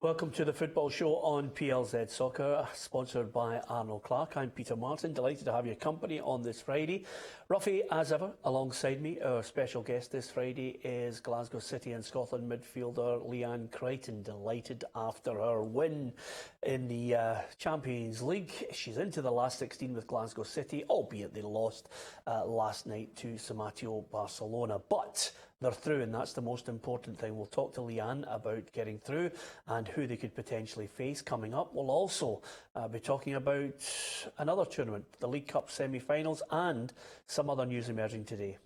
Welcome to the Football Show on PLZ Soccer, sponsored by Arnold Clark. I'm Peter Martin, delighted to have your company on this Friday. Ruffy, as ever, alongside me. Our special guest this Friday is Glasgow City and Scotland midfielder Leanne Crichton, delighted after her win in the Champions League. She's into the last 16 with Glasgow City, albeit they lost last night to Samatio Barcelona. But they're through, and that's the most important thing. We'll talk to Leanne about getting through and who they could potentially face coming up. We'll also be talking about another tournament, the League Cup semi-finals, and some other news emerging today.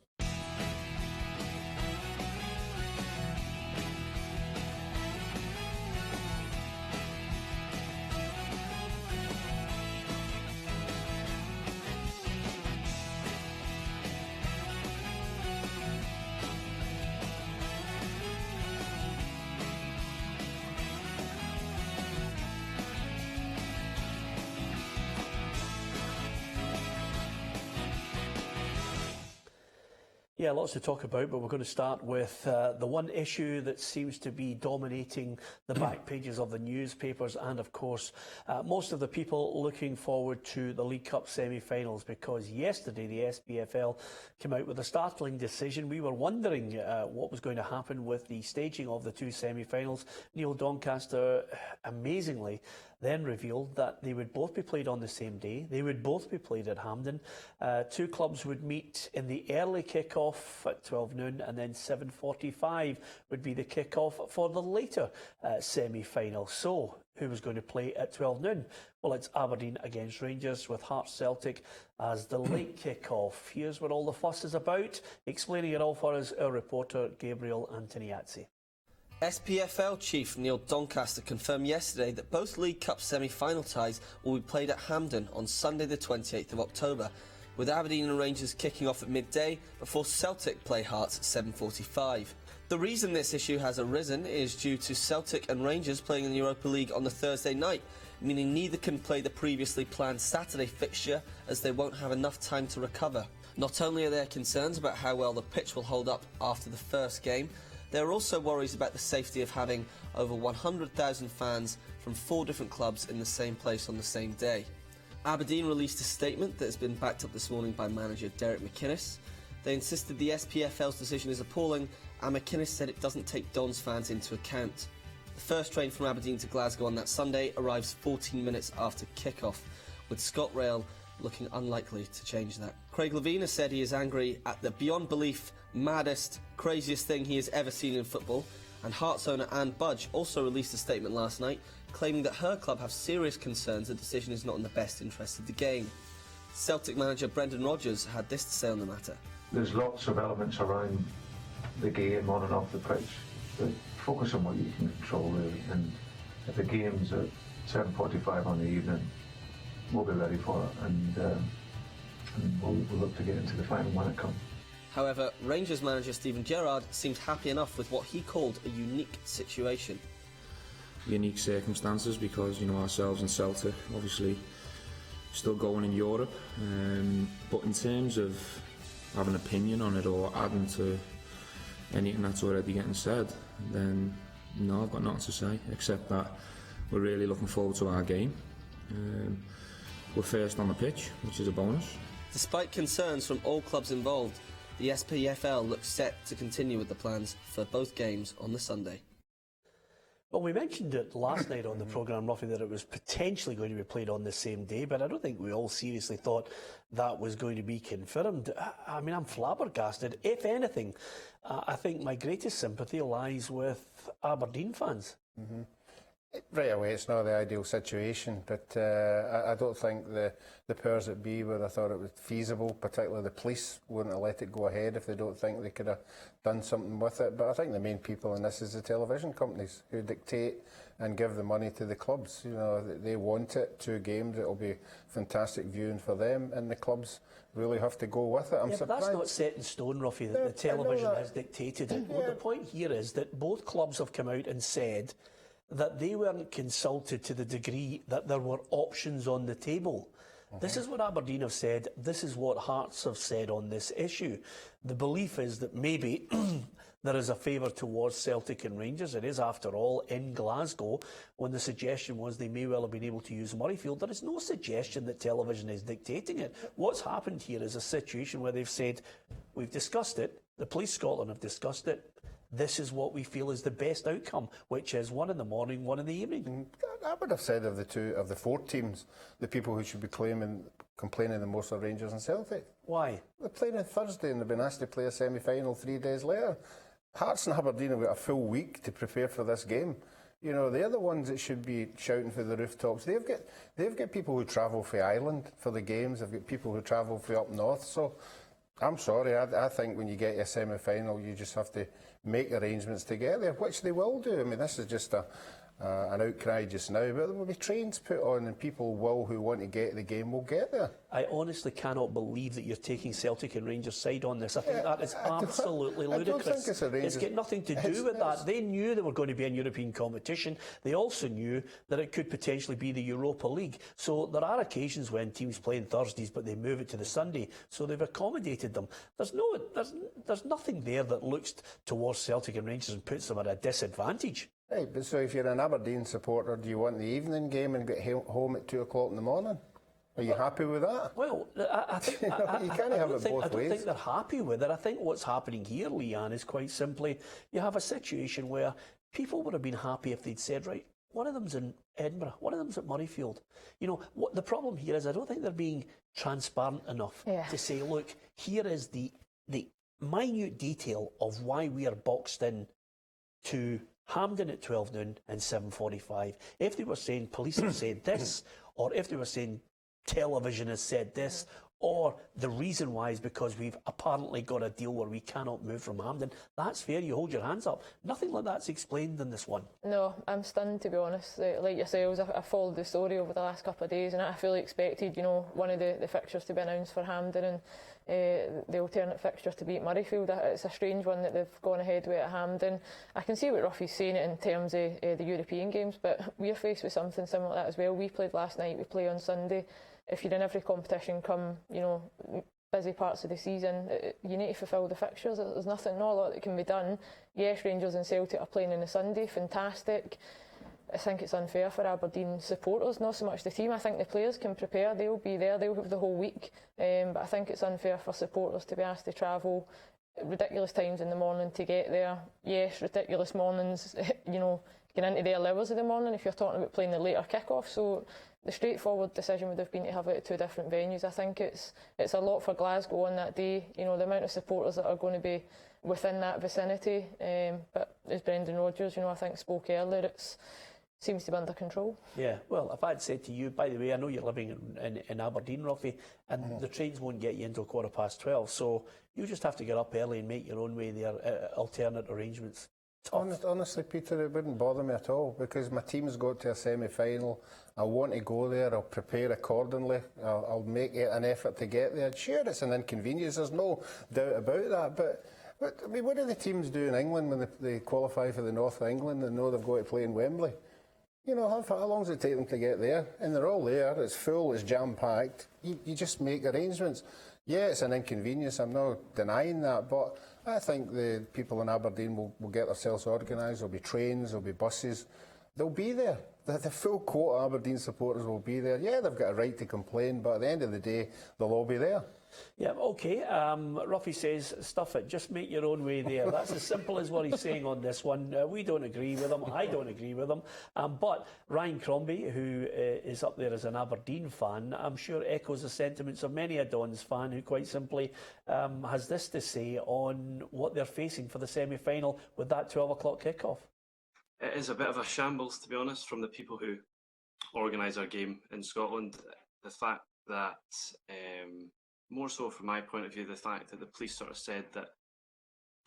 Yeah, lots to talk about, but we're going to start with the one issue that seems to be dominating the back pages of the newspapers and, of course, most of the people looking forward to the League Cup semi-finals, because yesterday the SPFL came out with a startling decision. We were wondering what was going to happen with the staging of the two semi-finals. Neil Doncaster, amazingly, then revealed that they would both be played on the same day. They would both be played at Hampden. Two clubs would meet in the early kick-off at 12 noon, and then 7:45 would be the kick-off for the later semi-final. So, who was going to play at 12 noon? Well, it's Aberdeen against Rangers, with Hearts Celtic as the late kick-off. Here's what all the fuss is about. Explaining it all for us, our reporter Gabriel Antoniazzi. SPFL chief Neil Doncaster confirmed yesterday that both League Cup semi-final ties will be played at Hampden on Sunday the 28th of October, with Aberdeen and Rangers kicking off at midday before Celtic play Hearts at 7:45. The reason this issue has arisen is due to Celtic and Rangers playing in the Europa League on the Thursday night, meaning neither can play the previously planned Saturday fixture as they won't have enough time to recover. Not only are there concerns about how well the pitch will hold up after the first game, there are also worries about the safety of having over 100,000 fans from 4 different clubs in the same place on the same day. Aberdeen released a statement that has been backed up this morning by manager Derek McInnes. They insisted the SPFL's decision is appalling, and McInnes said it doesn't take Don's fans into account. The first train from Aberdeen to Glasgow on that Sunday arrives 14 minutes after kick-off, with ScotRail looking unlikely to change that. Craig Levein has said he is angry at the beyond belief, maddest, craziest thing he has ever seen in football, and Hearts owner Anne Budge also released a statement last night claiming that her club have serious concerns the decision is not in the best interest of the game. Celtic manager Brendan Rodgers had this to say on the matter. There's lots of elements around the game on and off the pitch, but focus on what you can control really, and if the game's at 7:45 on the evening, we'll be ready for it, and we'll look to get into the final when it comes. However, Rangers manager Steven Gerrard seemed happy enough with what he called a unique situation. Unique circumstances because, ourselves and Celtic obviously still going in Europe, but in terms of having an opinion on it or adding to anything that's already getting said, then no, I've got nothing to say except that we're really looking forward to our game. We're first on the pitch, which is a bonus. Despite concerns from all clubs involved, the SPFL looks set to continue with the plans for both games on the Sunday. Well, we mentioned it last night on the programme, Ruffy, that it was potentially going to be played on the same day, but I don't think we all seriously thought that was going to be confirmed. I mean, I'm flabbergasted. If anything, I think my greatest sympathy lies with Aberdeen fans. Mm-hmm. Right away, it's not the ideal situation, but I don't think the powers that be would have thought it was feasible, particularly the police wouldn't have let it go ahead if they don't think they could have done something with it. But I think the main people in this is the television companies who dictate and give the money to the clubs. They want it, 2 games, it'll be fantastic viewing for them, and the clubs really have to go with it. I'm surprised. But that's not set in stone, Ruffy, that the television has dictated it. Well, the point here is that both clubs have come out and said that they weren't consulted to the degree that there were options on the table. This is what Aberdeen have said. This is what Hearts have said on this issue. The belief is that maybe there is a favour towards Celtic and Rangers. It is, after all, in Glasgow, when the suggestion was they may well have been able to use Murrayfield. There is no suggestion that television is dictating it. What's happened here is a situation where they've said, we've discussed it, the Police Scotland have discussed it, this is what we feel is the best outcome, which is 1 in the morning, 1 in the evening. I would have said of the 4 teams, the people who should be complaining the most are Rangers and Celtic. Why? They're playing on Thursday and they've been asked to play a semi-final 3 days later. Hearts and Aberdeen have got a full week to prepare for this game. You know, they're the ones that should be shouting for the rooftops. They've got people who travel for Ireland for the games. They've got people who travel for up north. So I'm sorry, I think when you get your semi-final, you just have to make arrangements to get there, which they will do. I mean, this is just an outcry just now, but there will be trains put on and people who want to get the game will get there. I honestly cannot believe that you're taking Celtic and Rangers' side on this. I think that is absolutely ludicrous. I don't think it's got nothing to do with that. They knew they were going to be in European competition. They also knew that it could potentially be the Europa League. So there are occasions when teams play on Thursdays, but they move it to the Sunday. So they've accommodated them. There's nothing there that looks towards Celtic and Rangers and puts them at a disadvantage. Right, but so if you're an Aberdeen supporter, do you want the evening game and get home at 2 o'clock in the morning? Are you happy with that? Well, I think you can't have it both ways. I don't think they're happy with it. I think what's happening here, Leanne, is quite simply you have a situation where people would have been happy if they'd said, right, one of them's in Edinburgh, one of them's at Murrayfield. You know, what the problem here is I don't think they're being transparent enough to say, look, here is the minute detail of why we are boxed in to Hampden at 12 noon and 7:45. If they were saying police have said this, or if they were saying television has said this, or the reason why is because we've apparently got a deal where we cannot move from Hampden, that's fair, you hold your hands up. Nothing like that's explained in this one. No, I'm stunned, to be honest. Like yourselves, I followed the story over the last couple of days and I fully expected, you know, one of the fixtures to be announced for Hampden and the alternate fixture to be at Murrayfield. It's a strange one that they've gone ahead with at Hampden. I can see what Ruffy's saying in terms of the European games, but we're faced with something similar to that as well. We played last night, we play on Sunday. If you're in every competition come, you know, busy parts of the season, you need to fulfil the fixtures. There's not a lot that can be done. Yes, Rangers and Celtic are playing on a Sunday, fantastic. I think it's unfair for Aberdeen supporters, not so much the team. I think the players can prepare, they'll be there, they'll have the whole week. But I think it's unfair for supporters to be asked to travel ridiculous times in the morning to get there. Yes, ridiculous mornings, you know, getting into the early hours of the morning if you're talking about playing the later kick-off. So the straightforward decision would have been to have it at 2 different venues. I think it's a lot for Glasgow on that day. You know, the amount of supporters that are going to be within that vicinity. But as Brendan Rodgers, you know, I think spoke earlier, it seems to be under control. Yeah, well, if I'd said to you, by the way, I know you're living in Aberdeen, Ruffy, and the trains won't get you until 12:15, so you just have to get up early and make your own way there, alternate arrangements. Honestly, Peter, it wouldn't bother me at all because my team's got to a semi-final. I want to go there. I'll prepare accordingly. I'll make an effort to get there. Sure, it's an inconvenience. There's no doubt about that. But I mean, what do the teams do in England when they qualify for the North of England and know they've got to play in Wembley? You know, how long does it take them to get there? And they're all there. It's full. It's jam-packed. You just make arrangements. Yeah, it's an inconvenience. I'm not denying that, but I think the people in Aberdeen will get themselves organised. There'll be trains, there'll be buses. They'll be there. The full quota of Aberdeen supporters will be there. Yeah, they've got a right to complain, but at the end of the day, they'll all be there. Yeah, OK. Ruffy says, stuff it, just make your own way there. That's as simple as what he's saying on this one. We don't agree with him. I don't agree with him. But Ryan Crombie, who is up there as an Aberdeen fan, I'm sure echoes the sentiments of many a Dons fan who quite simply has this to say on what they're facing for the semi-final with that 12 o'clock kick-off. It is a bit of a shambles, to be honest, from the people who organise our game in Scotland. The fact that, more so from my point of view, the fact that the police sort of said that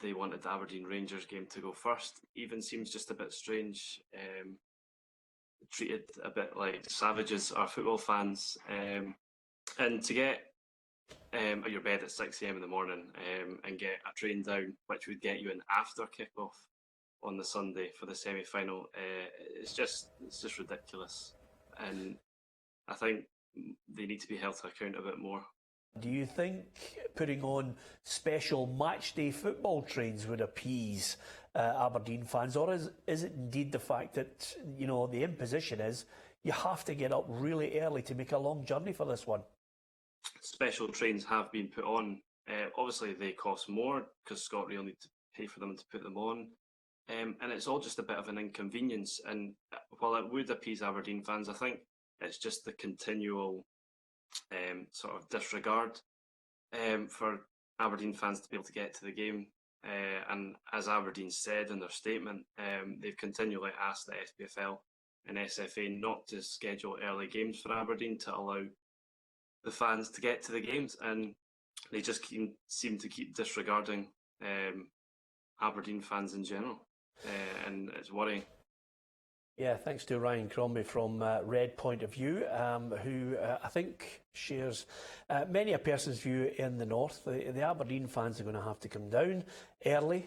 they wanted the Aberdeen Rangers game to go first even seems just a bit strange. Treated a bit like savages, our football fans. And to get at your bed at 6 a.m. in the morning and get a train down, which would get you an after kick-off on the Sunday for the semi-final, it's just ridiculous. And I think they need to be held to account a bit more. Do you think putting on special matchday football trains would appease Aberdeen fans, or is it indeed the fact that, you know, the imposition is you have to get up really early to make a long journey for this one? Special trains have been put on. Obviously, they cost more because ScotRail need to pay for them to put them on. And it's all just a bit of an inconvenience. And while it would appease Aberdeen fans, I think it's just the continual sort of disregard for Aberdeen fans to be able to get to the game. And as Aberdeen said in their statement, they've continually asked the SPFL and SFA not to schedule early games for Aberdeen to allow the fans to get to the games, and they just seem to keep disregarding Aberdeen fans in general, and it's worrying. Yeah, thanks to Ryan Crombie from Red Point of View, who I think shares many a person's view in the north. The Aberdeen fans are going to have to come down early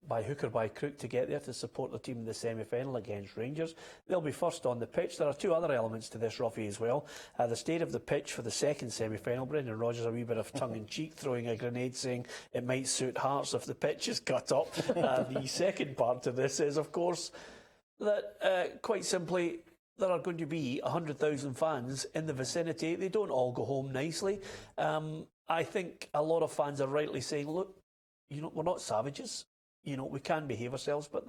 by hook or by crook to get there to support the team in the semi-final against Rangers. They'll be first on the pitch. There are two other elements to this, Ruffy, as well. The state of the pitch for the second semi-final. Brendan Rodgers, a wee bit of tongue-in-cheek, throwing a grenade, saying it might suit Hearts if the pitch is cut up. The second part to this is, of course, that quite simply there are going to be 100,000 fans in the vicinity. They don't all go home nicely. I think a lot of fans are rightly saying, look, you know, we're not savages. You know, we can behave ourselves, but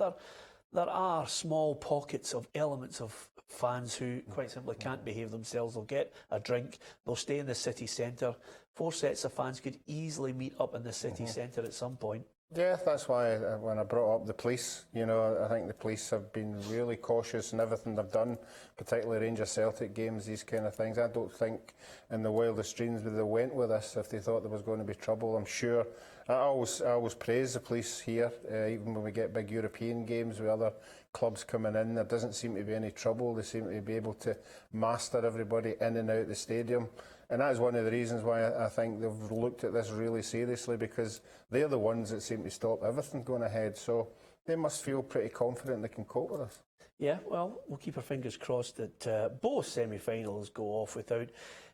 there are small pockets of elements of fans who quite simply can't behave themselves. They'll get a drink, they'll stay in the city centre. 4 sets of fans could easily meet up in the city centre at some point. Yeah, that's why when I brought up the police, you know, I think the police have been really cautious in everything they've done, particularly Rangers Celtic games, these kind of things. I don't think in the wildest dreams would they went with us if they thought there was going to be trouble. I'm sure. I always praise the police here, even when we get big European games with other clubs coming in. There doesn't seem to be any trouble. They seem to be able to master everybody in and out the stadium. And that is one of the reasons why I think they've looked at this really seriously, because they're the ones that seem to stop everything going ahead. So they must feel pretty confident they can cope with us. Yeah, well, we'll keep our fingers crossed that both semi-finals go off without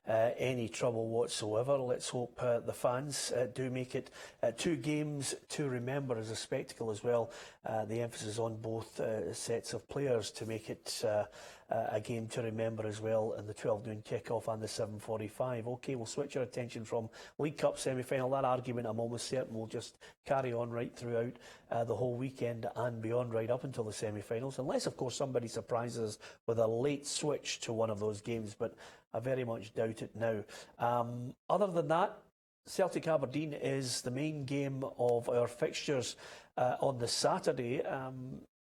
any trouble whatsoever. Let's hope the fans do make it 2 games to remember as a spectacle as well. The emphasis on both sets of players to make it a game to remember as well in the 12 noon kick-off and the 7:45. OK, we'll switch our attention from League Cup semi-final. That argument, I'm almost certain, will just carry on right throughout the whole weekend and beyond, right up until the semi-finals, unless, of course, somebody surprises us with a late switch to one of those games, but I very much doubt it now. Other than that, Celtic Aberdeen is the main game of our fixtures on the Saturday.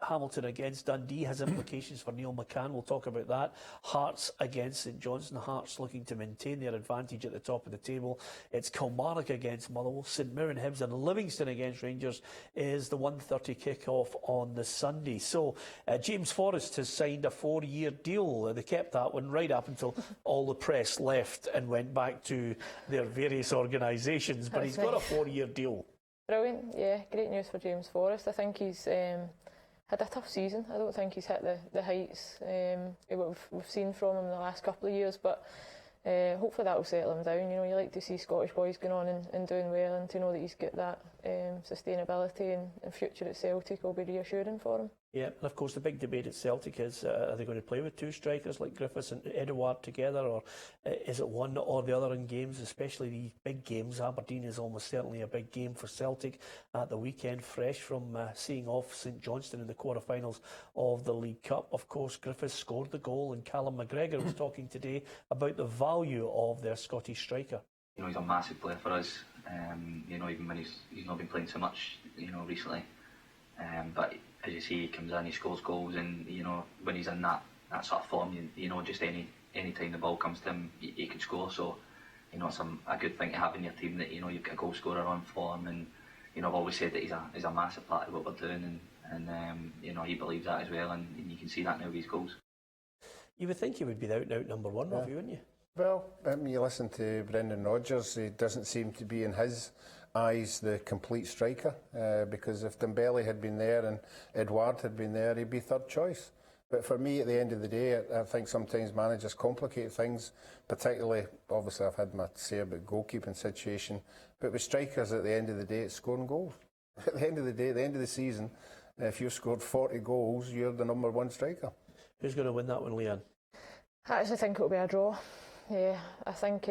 Hamilton against Dundee has implications for Neil McCann. We'll talk about that. Hearts against St Johnstone. Hearts looking to maintain their advantage at the top of the table. It's Kilmarnock against Motherwell. St Mirren Hibs and Livingston against Rangers is the 1:30 kick-off on the Sunday. So James Forrest has signed a 4-year deal. They kept that one right up until all the press left and went back to their various organisations. But he's got a 4-year deal. Brilliant, yeah, great news for James Forrest. I think he's had a tough season. I don't think he's hit the heights we've seen from him in the last couple of years, but hopefully that will settle him down. You know, you like to see Scottish boys going on and doing well, and to know that he's got that sustainability and future at Celtic will be reassuring for him. Yeah, and of course the big debate at Celtic is, are they going to play with 2 strikers like Griffiths and Edouard together, or is it one or the other in games, especially these big games? Aberdeen is almost certainly a big game for Celtic at the weekend, fresh from seeing off St Johnstone in the quarterfinals of the League Cup. Of course, Griffiths scored the goal, and Callum McGregor was talking today about the value of their Scottish striker. You know, he's a massive player for us. You know, even when he's not been playing so much, you know, recently. But as you see, he comes in, he scores goals, and you know, when he's in that sort of form, you know, just any time the ball comes to him, he can score. So, you know, it's a good thing to have in your team, that you know you've got a goal scorer on form, and you know, I've always said that he's a massive part of what we're doing, and you know, he believes that as well, and you can see that now with his goals. You would think he would be the out-and-out number 1, Robbie, wouldn't you? Well, you listen to Brendan Rodgers, he doesn't seem to be in his eyes the complete striker, because if Dembele had been there and Edouard had been there, he'd be third choice. But for me, at the end of the day, I think sometimes managers complicate things, particularly, obviously I've had my say about goalkeeping situation, but with strikers at the end of the day, it's scoring goals. At the end of the day, at the end of the season, if you've scored 40 goals, you're the number one striker. Who's going to win that one, Leanne? I actually think it'll be a draw. Yeah, I think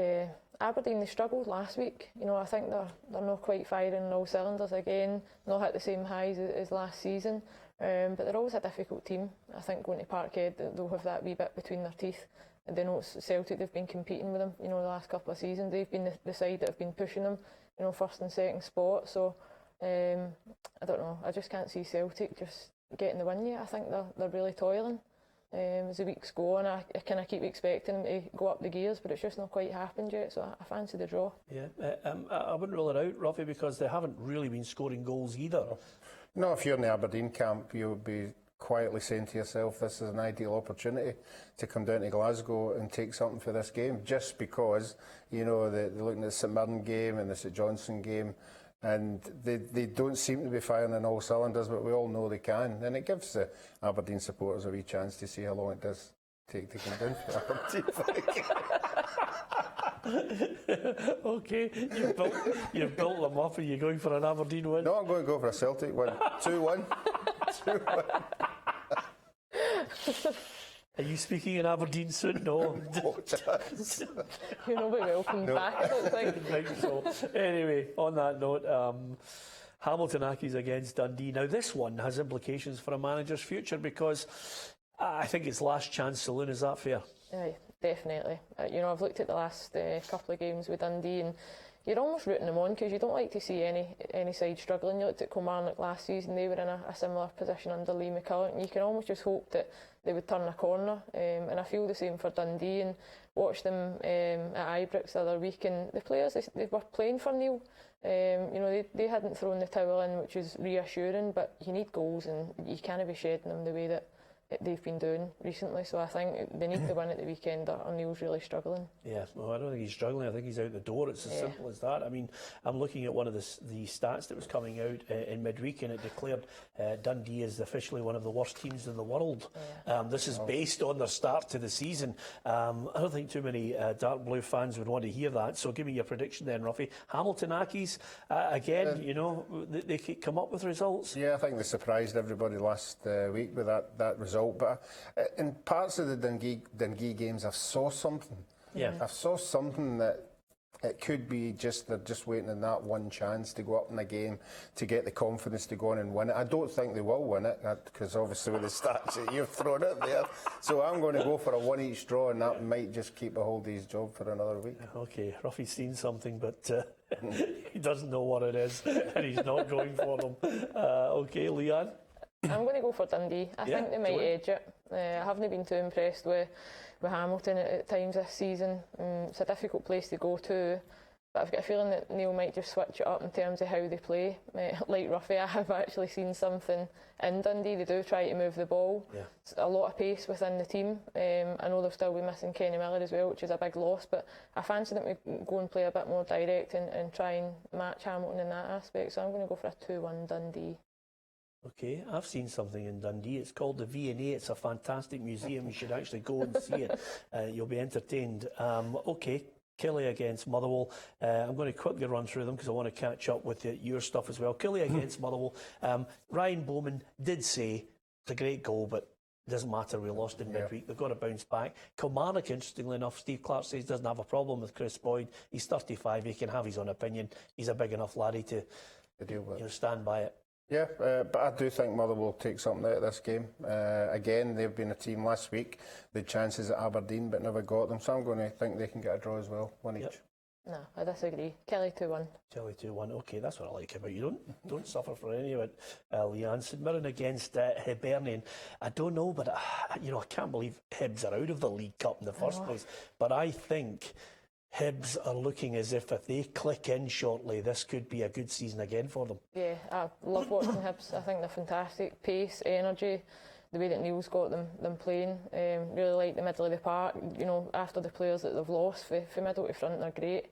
Aberdeen, they struggled last week. You know, I think they're not quite firing on all cylinders again, not at the same highs as last season. But they're always a difficult team. I think going to Parkhead, they'll have that wee bit between their teeth. And they know it's Celtic, they've been competing with them, you know, the last couple of seasons. They've been the side that have been pushing them, you know, first and second spot. So, I don't know, I just can't see Celtic just getting the win yet. I think they're really toiling. As the weeks go on, I kind of keep expecting them to go up the gears, but it's just not quite happened yet, so I fancy the draw. Yeah, I wouldn't rule it out, Ruffy, because they haven't really been scoring goals either. No, if you're in the Aberdeen camp, you would be quietly saying to yourself, this is an ideal opportunity to come down to Glasgow and take something for this game, just because, you know, they're looking at the St Mirren game and the St Johnstone game, and they don't seem to be firing on all cylinders, but we all know they can, and it gives the Aberdeen supporters a wee chance to see how long it does take to come down for Aberdeen. Okay, you've built them up. Are you going for an Aberdeen win? No, I'm going to go for a Celtic win. 2-1. 2-1. Are you speaking in Aberdeen soon? No. You're not very welcome back, I don't think. I think so. Anyway, on that note, Hamilton Accies against Dundee. Now, this one has implications for a manager's future because I think it's last chance saloon. Is that fair? Aye, definitely. You know, I've looked at the last couple of games with Dundee, and you're almost rooting them on because you don't like to see any side struggling. You looked at Kilmarnock last season; they were in a similar position under Lee McCulloch, and you can almost just hope that they would turn a corner. And I feel the same for Dundee. And watched them at Ibrox the other week, and the players they were playing for Neil. You know, they hadn't thrown the towel in, which is reassuring. But you need goals, and you can't be shedding them the way that they've been doing recently. So I think they need to win at the weekend, or Neil's really struggling. Yeah, well, I don't think he's struggling. I think he's out the door. It's as simple as that. I mean, I'm looking at one of the stats that was coming out in midweek, and it declared Dundee is officially one of the worst teams in the world. This is based on their start to the season. I don't think too many dark blue fans would want to hear that. So give me your prediction then, Ruffy. Hamilton Accies, again, you know, they could come up with results. Yeah, I think they surprised everybody last week with that result. But in parts of the Dundee games, I saw something. Yeah. I saw something that it could be just they're just waiting on that one chance to go up in the game to get the confidence to go on and win it. I don't think they will win it because obviously with the stats that you've thrown out there. So I'm going to go for a 1-each draw, and that might just keep a hold of his job for another week. Okay, Ruffy's seen something, but he doesn't know what it is, and he's not going for them. Okay, Leanne? I'm going to go for Dundee. I think they might edge it. I haven't been too impressed with Hamilton at times this season. It's a difficult place to go to, but I've got a feeling that Neil might just switch it up in terms of how they play. Like Ruffy, I have actually seen something in Dundee. They do try to move the ball. Yeah. It's a lot of pace within the team. I know they'll still be missing Kenny Miller as well, which is a big loss, but I fancy that we go and play a bit more direct and try and match Hamilton in that aspect. So I'm going to go for a 2-1 Dundee. Okay, I've seen something in Dundee. It's called the V&A. It's a fantastic museum. You should actually go and see it. You'll be entertained. Okay, Killie against Motherwell. I'm going to quickly run through them because I want to catch up with your stuff as well. Killie against Motherwell. Ryan Bowman did say it's a great goal, but it doesn't matter. We lost in midweek. They've got to bounce back. Kilmarnock, interestingly enough, Steve Clark says doesn't have a problem with Chris Boyd. He's 35. He can have his own opinion. He's a big enough laddie to deal with. Stand by it. Yeah, but I do think Motherwell will take something out of this game. Again, they've been a team last week. They had chances at Aberdeen but never got them, so I'm going to think they can get a draw as well, 1-each. No, I disagree. Kelly 2-1. Kelly 2-1. Okay, that's what I like about you. Don't suffer for any of it. Leanne, St Mirren against Hibernian. I don't know, but I can't believe Hibs are out of the League Cup in the first place. But I think Hibs are looking as if they click in shortly, this could be a good season again for them. Yeah, I love watching Hibs. I think they're fantastic. Pace, energy, the way that Neil's got them playing. Really like the middle of the park. You know, after the players that they've lost, from middle to front, they're great.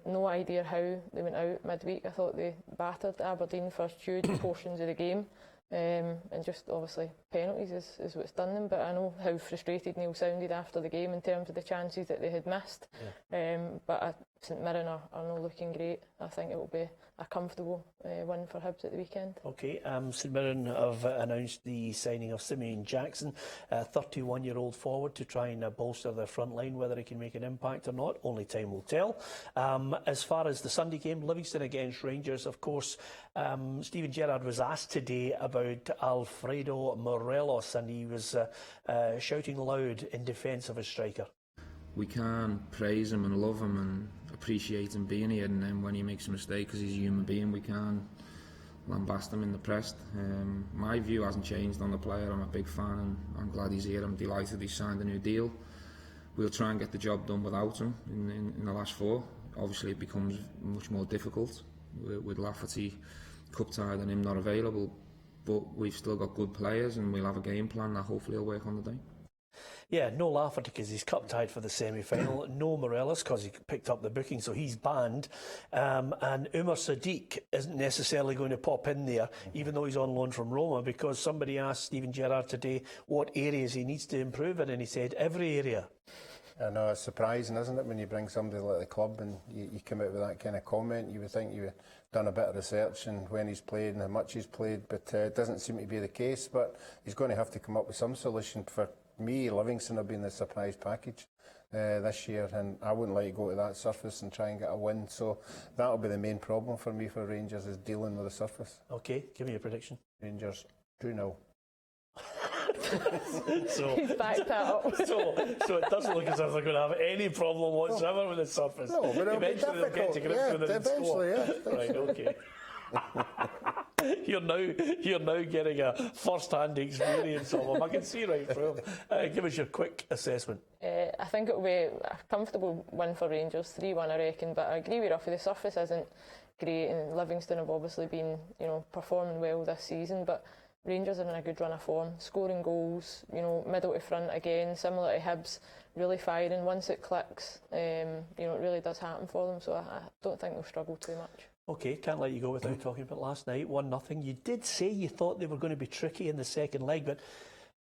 No idea how they went out midweek. I thought they battered Aberdeen for huge portions of the game. and just obviously penalties is what's done them. But I know how frustrated Neil sounded after the game in terms of the chances that they had missed. But St Mirren are not looking great. I think it will be a comfortable win for Hibs at the weekend. Okay, St Mirren have announced the signing of Simeon Jackson, a 31-year-old forward, to try and bolster their front line. Whether he can make an impact or not, only time will tell. As far as the Sunday game, Livingston against Rangers, of course, Steven Gerrard was asked today about Alfredo Morelos, and he was shouting loud in defence of his striker. We can praise him and love him and appreciate him being here, and then when he makes a mistake, because he's a human being, we can lambast him in the press. My view hasn't changed on the player. I'm a big fan and I'm glad he's here. I'm delighted he's signed a new deal. We'll try and get the job done without him in the last four. Obviously it becomes much more difficult with Lafferty cup tied and him not available, but we've still got good players and we'll have a game plan that hopefully will work on the day. Yeah, no Lafferty because he's cup tied for the semi-final. No Morelos because he picked up the booking, so he's banned. And Umar Sadiq isn't necessarily going to pop in there, even though he's on loan from Roma, because somebody asked Steven Gerrard today what areas he needs to improve in, and he said every area. I know, it's surprising, isn't it, when you bring somebody like the club and you come out with that kind of comment. You would think you had done a bit of research and when he's played and how much he's played, but it doesn't seem to be the case. But he's going to have to come up with some solution. For me, Livingston have been the surprise package this year, and I wouldn't like to go to that surface and try and get a win. So that'll be the main problem for me for Rangers, is dealing with the surface. Okay, give me a prediction. Rangers 2-0. So He's backed that up. So it doesn't look as if they're going to have any problem whatsoever with the surface. No, but it'll be eventually they'll get to grips with it and score. Right, okay. You're now getting a first-hand experience of them. I can see right through them. Give us your quick assessment. I think it will be a comfortable win for Rangers, 3-1 I reckon, but I agree with Ruffy, the surface isn't great and Livingston have obviously been performing well this season, but Rangers are in a good run of form, scoring goals, middle to front again, similar to Hibs, really firing. Once it clicks, it really does happen for them, so I don't think they'll struggle too much. Okay, can't let you go without talking about last night, 1-0. You did say you thought they were going to be tricky in the second leg, but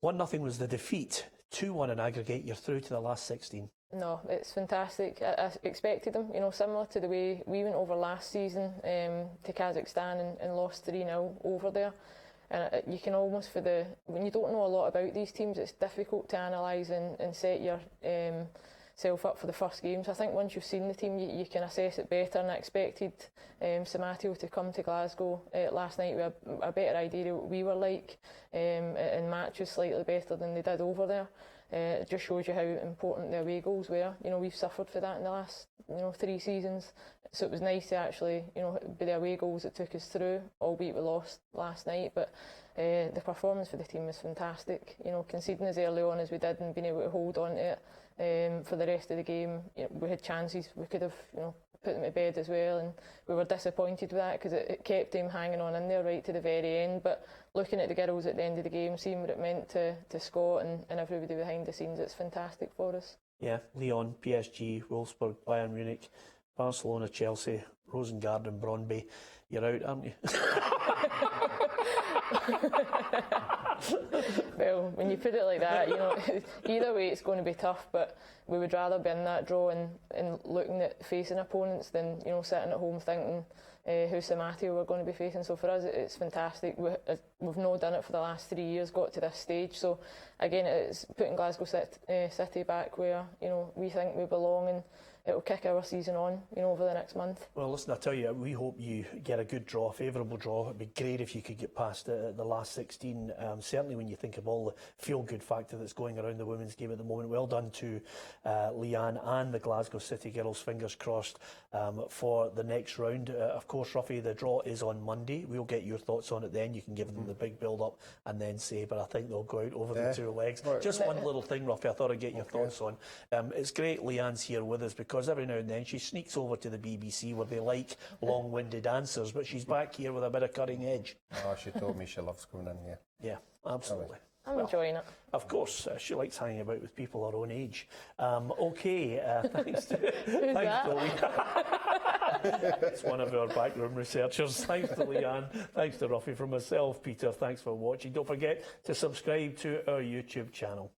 1-0 was the defeat. 2-1 in aggregate, you're through to the last 16. No, it's fantastic. I expected them, similar to the way we went over last season to Kazakhstan and lost 3-0 over there. And you can almost, when you don't know a lot about these teams, it's difficult to analyse and set yourself up for the first game. So I think once you've seen the team, you can assess it better. And I expected Samatio to come to Glasgow last night with a better idea of what we were like and matches slightly better than they did over there. It just shows you how important the away goals were. We've suffered for that in the last 3 seasons. So it was nice to actually be the away goals that took us through, albeit we lost last night. But the performance for the team was fantastic. Conceding as early on as we did and being able to hold on to it for the rest of the game. We had chances. We could have put them to bed as well, and we were disappointed with that because it kept him hanging on in there right to the very end. But looking at the girls at the end of the game, seeing what it meant to Scott and everybody behind the scenes, it's fantastic for us. Yeah, Lyon, PSG, Wolfsburg, Bayern Munich, Barcelona, Chelsea, Rosengarten, Brøndby. You're out, aren't you? Well, when you put it like that, either way it's going to be tough, but we would rather be in that draw and looking at facing opponents than sitting at home thinking who Samatio we're going to be facing. So for us it's fantastic. We've not done it for the last 3 years, got to this stage, so again it's putting Glasgow City back where we think we belong, and it'll kick our season on over the next month. Well, listen, I tell you, we hope you get a good draw, a favourable draw. It'd be great if you could get past the last 16. Certainly when you think of all the feel-good factor that's going around the women's game at the moment. Well done to Leanne and the Glasgow City girls. Fingers crossed for the next round. Of course, Ruffy, the draw is on Monday. We'll get your thoughts on it then. You can give them the big build-up and then say, but I think they'll go out over the 2 legs. Just one little thing, Ruffy, I thought I'd get your thoughts on. It's great Leanne's here with us because every now and then she sneaks over to the BBC where they like long-winded answers, but she's back here with a bit of cutting edge. Oh, she told me she loves coming in here. Yeah, absolutely. I'm enjoying it. Of course, she likes hanging about with people her own age. Okay, thanks to... Who's thanks that? to it's one of our backroom researchers. Thanks to Leanne, thanks to Ruffy, from myself, Peter, thanks for watching. Don't forget to subscribe to our YouTube channel.